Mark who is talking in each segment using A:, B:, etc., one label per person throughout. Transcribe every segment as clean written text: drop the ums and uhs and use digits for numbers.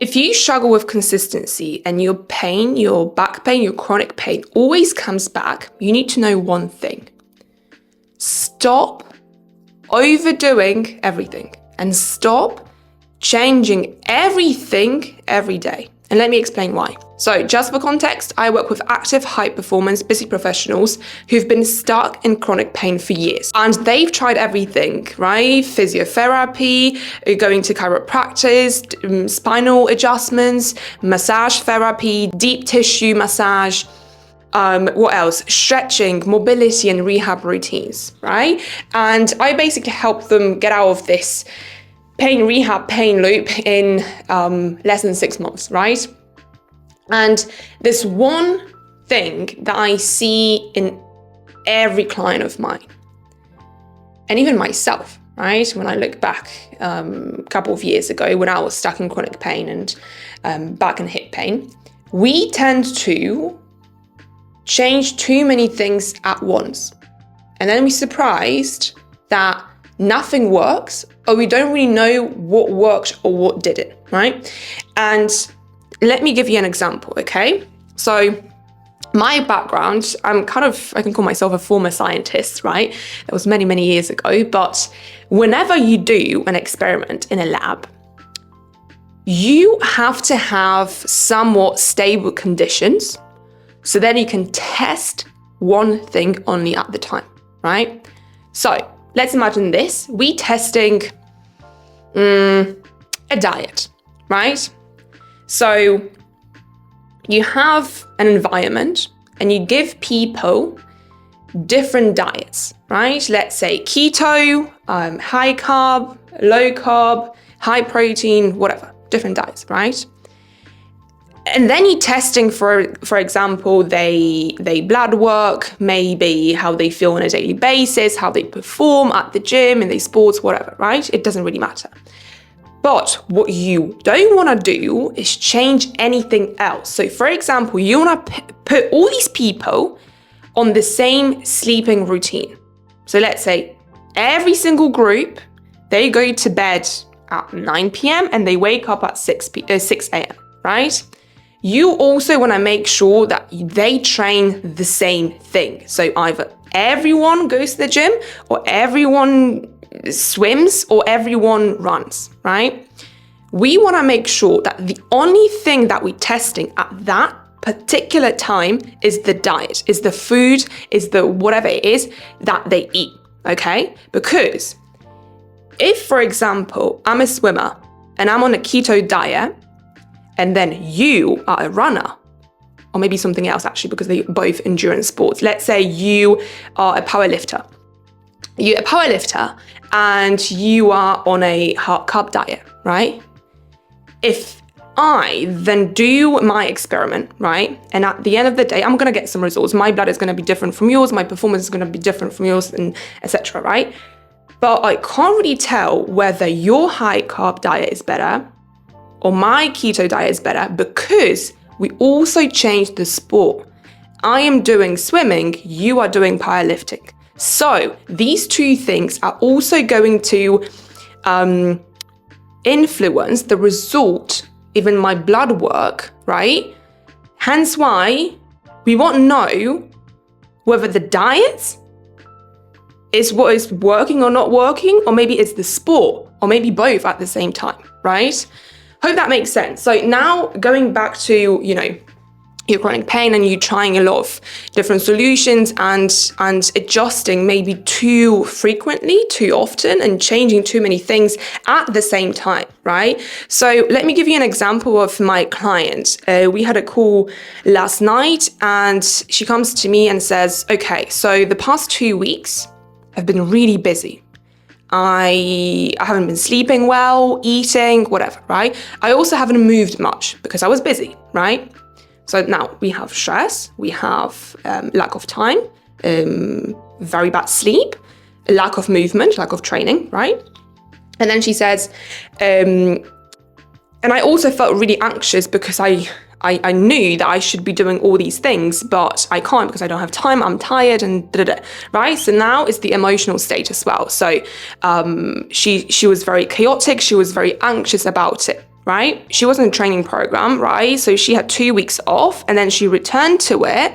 A: If you struggle with consistency and your pain, your back pain, your chronic pain always comes back, you need to know one thing. Stop overdoing everything and stop changing everything every day. And let me explain why. So just for context, I work with active, high-performance, busy professionals who've been stuck in chronic pain for years. And they've tried everything, right? Physiotherapy, going to chiropractors, spinal adjustments, massage therapy, deep tissue massage, what else? Stretching, mobility, and rehab routines, right? And I basically help them get out of this rehab pain loop in less than 6 months, right? And this one thing that I see in every client of mine, and even myself, right? When I look back a couple of years ago when I was stuck in chronic pain and back and hip pain, we tend to change too many things at once. And then we're surprised that nothing works, or we don't really know what worked or what didn't, right? And let me give you an example, okay? So my background, I can call myself a former scientist, right? That was many, many years ago. But whenever you do an experiment in a lab, you have to have somewhat stable conditions so then you can test one thing only at the time, right? So let's imagine this. We testing a diet, right? So you have an environment and you give people different diets, right? Let's say keto, high carb, low carb, high protein, whatever, different diets, right? And then you're testing, for example, they blood work, maybe how they feel on a daily basis, how they perform at the gym, in their sports, whatever, right? It doesn't really matter. But what you don't want to do is change anything else. So for example, you want to put all these people on the same sleeping routine. So let's say every single group, they go to bed at 9 p.m. and they wake up at 6 a.m., right? You also want to make sure that they train the same thing. So either everyone goes to the gym or everyone swims or everyone runs, right? We want to make sure that the only thing that we're testing at that particular time is the diet, is the food, is the whatever it is that they eat, okay? Because if, for example, I'm a swimmer and I'm on a keto diet, and then you are a runner, or maybe something else actually, because they're both endurance sports. Let's say you are a powerlifter. You're a powerlifter and you are on a hard carb diet, right? If I then do my experiment, right? And at the end of the day, I'm gonna get some results. My blood is gonna be different from yours, my performance is gonna be different from yours, and etc., right? But I can't really tell whether your high carb diet is better or my keto diet is better because we also changed the sport. I am doing swimming, you are doing powerlifting. So these two things are also going to influence the result, even my blood work, right? Hence why we won't know whether the diet is what is working or not working, or maybe it's the sport, or maybe both at the same time, right? Hope that makes sense. So now going back to, your chronic pain and you trying a lot of different solutions and adjusting maybe too frequently, too often, and changing too many things at the same time, right? So let me give you an example of my client. We had a call last night and she comes to me and says, okay, so the past 2 weeks have been really busy. I haven't been sleeping well, eating, whatever, right? I also haven't moved much because I was busy, right? So now we have stress, we have lack of time, very bad sleep, lack of movement, lack of training, right? And then she says, and I also felt really anxious because I knew that I should be doing all these things, but I can't because I don't have time, I'm tired, and right? So now it's the emotional state as well. So she was very chaotic, she was very anxious about it, right? She was in a training program, right? So she had 2 weeks off and then she returned to it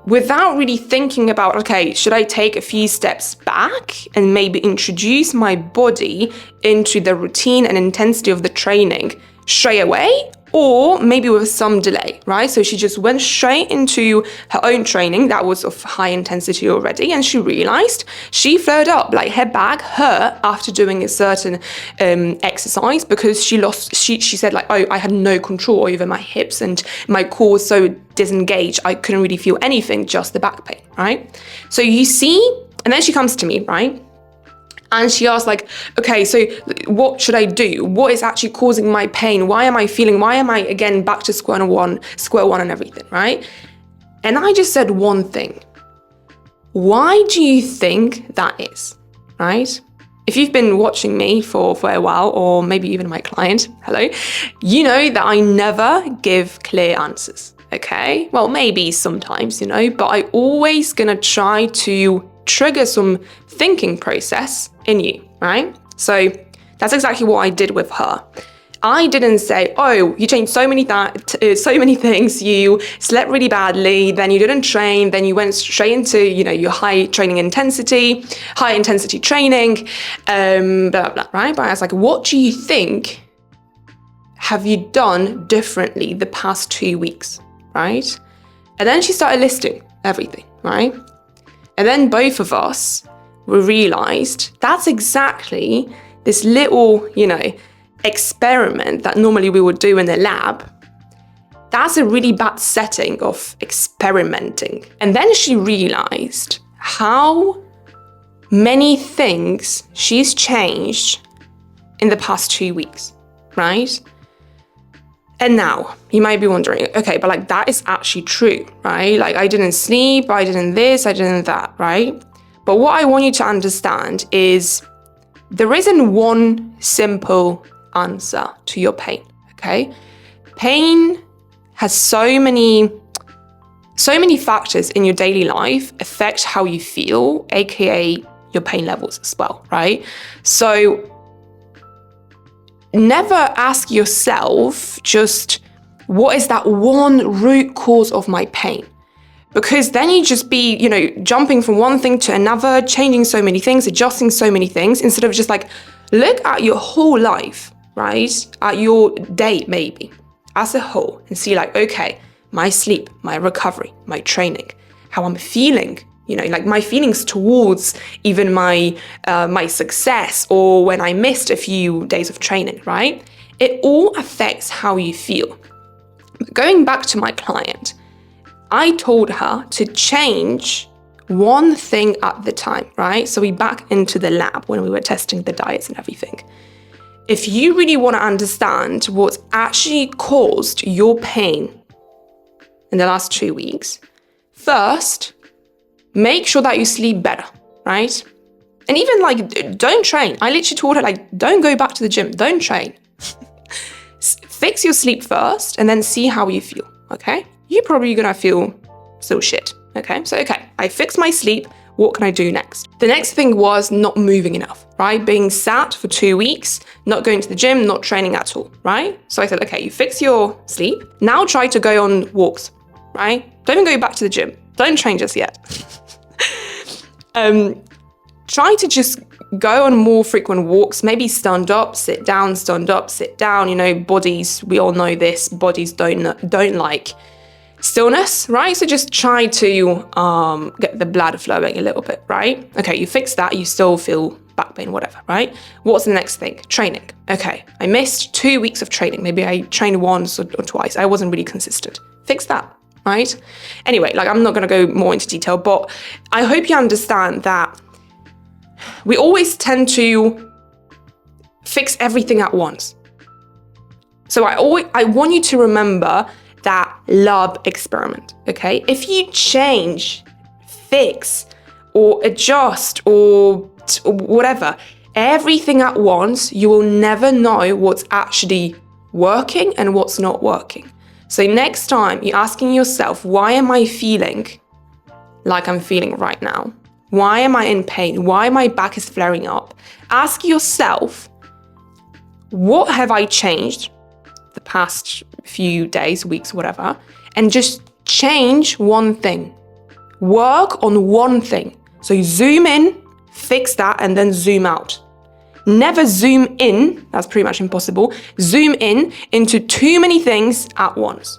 A: without really thinking about, okay, should I take a few steps back and maybe introduce my body into the routine and intensity of the training straight away? Or maybe with some delay, right? So she just went straight into her own training that was of high intensity already, and she realized she flared up, like her back hurt after doing a certain exercise because she said like, oh, I had no control over my hips and my core was so disengaged, I couldn't really feel anything, just the back pain, right? So you see, and then she comes to me, right? And she asked like, okay, so what should I do? What is actually causing my pain? Why am I again back to square one and everything, right? And I just said one thing. Why do you think that is, right? If you've been watching me for a while, or maybe even my client, hello, you know that I never give clear answers, okay? Well, maybe sometimes, but I always gonna try to trigger some thinking process in you, right? So that's exactly what I did with her. I didn't say, oh, you changed so many things, you slept really badly, then you didn't train, then you went straight into, your high intensity training, blah, blah, blah, right? But I was like, what do you think have you done differently the past 2 weeks, right? And then she started listing everything, right? And then both of us realized that's exactly this little, experiment that normally we would do in the lab. That's a really bad setting of experimenting. And then she realized how many things she's changed in the past 2 weeks, right? And now you might be wondering, okay, but like that is actually true, right? Like I didn't sleep, I didn't this, I didn't that, right? But what I want you to understand is there isn't one simple answer to your pain, okay? Pain has so many factors in your daily life affect how you feel, aka your pain levels as well, right? So never ask yourself just, what is that one root cause of my pain? Because then you just be, jumping from one thing to another, changing so many things, adjusting so many things, instead of just like, look at your whole life, right? At your day, maybe, as a whole, and see like, okay, my sleep, my recovery, my training, how I'm feeling, like my feelings towards even my success, or when I missed a few days of training, right? It all affects how you feel. Going back to my client, I told her to change one thing at the time, right? So we back into the lab when we were testing the diets and everything. If you really want to understand what's actually caused your pain in the last 2 weeks, first, make sure that you sleep better, right? And even like, don't train. I literally told her like, don't go back to the gym, don't train. Fix your sleep first and then see how you feel, okay? You're probably gonna feel still shit, okay? So, okay, I fixed my sleep, what can I do next? The next thing was not moving enough, right? Being sat for 2 weeks, not going to the gym, not training at all, right? So I said, okay, you fix your sleep, now try to go on walks, right? Don't even go back to the gym, don't train just yet. Try to just go on more frequent walks, maybe stand up, sit down, stand up, sit down. Bodies, we all know this, bodies don't like stillness, right? So just try to get the blood flowing a little bit, right? Okay, you fix that, you still feel back pain, whatever, right? What's the next thing? Training. Okay, I missed 2 weeks of training. Maybe I trained once or twice. I wasn't really consistent. Fix that, right? Anyway, like I'm not gonna go more into detail, but I hope you understand that we always tend to fix everything at once. So I want you to remember that lab experiment, okay? If you change, fix, or adjust, or whatever, everything at once, you will never know what's actually working and what's not working. So next time you're asking yourself, why am I feeling like I'm feeling right now? Why am I in pain? Why my back is flaring up? Ask yourself, what have I changed the past few days, weeks, whatever, and just change one thing. Work on one thing. So zoom in, fix that, and then zoom out. Never zoom in, that's pretty much impossible. Zoom in into too many things at once,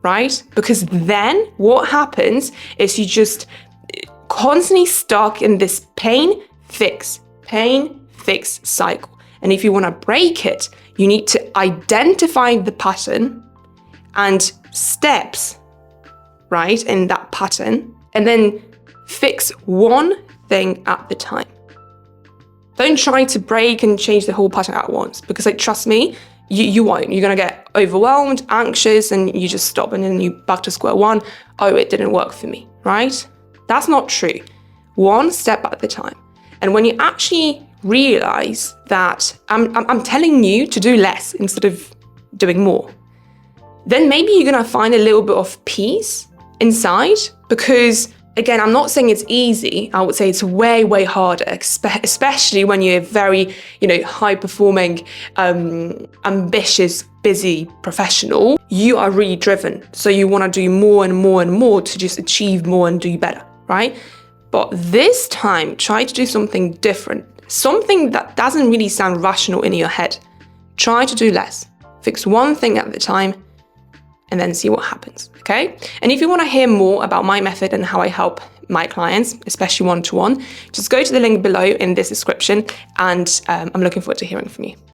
A: right? Because then what happens is you just constantly stuck in this pain, fix cycle. And if you want to break it, you need to identify the pattern and steps, right, in that pattern, and then fix one thing at the time. Don't try to break and change the whole pattern at once, because trust me, you won't. You're going to get overwhelmed, anxious, and you just stop, and then you back to square one. Oh, it didn't work for me, right? That's not true. One step at a time. And when you actually realize that I'm telling you to do less instead of doing more, then maybe you're going to find a little bit of peace inside, because again, I'm not saying it's easy. I would say it's way, way harder, especially when you're very, high performing, ambitious, busy professional. You are really driven. So you want to do more and more and more to just achieve more and do better, right? But this time, try to do something different, something that doesn't really sound rational in your head. Try to do less. Fix one thing at a time, and then see what happens, okay? And if you want to hear more about my method and how I help my clients, especially one-to-one, just go to the link below in this description, and I'm looking forward to hearing from you.